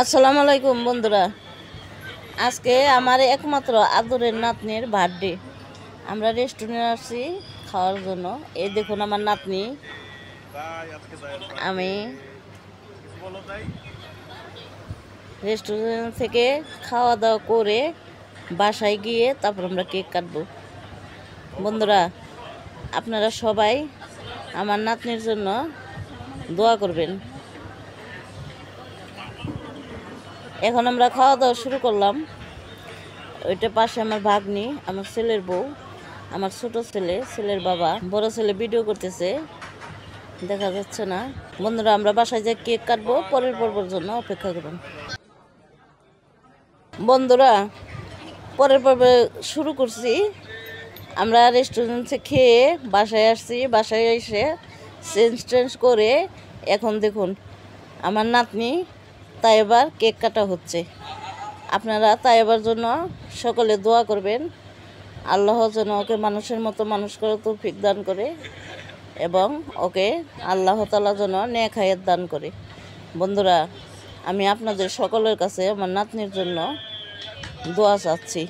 আসসালামু আলাইকুম বন্ধুরা। আজকে আমার একমাত্র আদরের নাতনির বার্থডে। আমরা রেস্টুরেন্টে আসছি খাওয়ার জন্য। এই দেখুন আমার নাতনি। আমি রেস্টুরেন্ট থেকে খাওয়া দাওয়া করে বাসায় গিয়ে তারপর আমরা কেক কাটবো। বন্ধুরা, আপনারা সবাই আমার নাতনির জন্য দোয়া করবেন। এখন আমরা খাওয়া দাওয়া শুরু করলাম। ওইটা পাশে আমার ভাগ্নি, আমার ছেলের বউ, আমার ছোট ছেলে, ছেলের বাবা, বড় ছেলে ভিডিও করতেছে, দেখা যাচ্ছে না। বন্ধুরা, আমরা বাসায় যে কেক কাটবো, পরের পর্বের জন্য অপেক্ষা করুন। বন্ধুরা, পরের পর্বে শুরু করছি। আমরা রেস্টুরেন্টে খেয়ে বাসায় আসছি। বাসায় এসে চেঞ্জ করে এখন দেখুন আমার নাতনি তাই এবার কেক কাটা হচ্ছে। আপনারা তাই এবার জন্য সকলে দোয়া করবেন। আল্লাহ যেন ওকে মানুষের মতো মানুষ করে তৌফিক দান করে এবং ওকে আল্লাহ তাআলা যেন নেক হায়াত দান করে। বন্ধুরা, আমি আপনাদের সকলের কাছে আমার নাতনির জন্য দোয়া চাচ্ছি।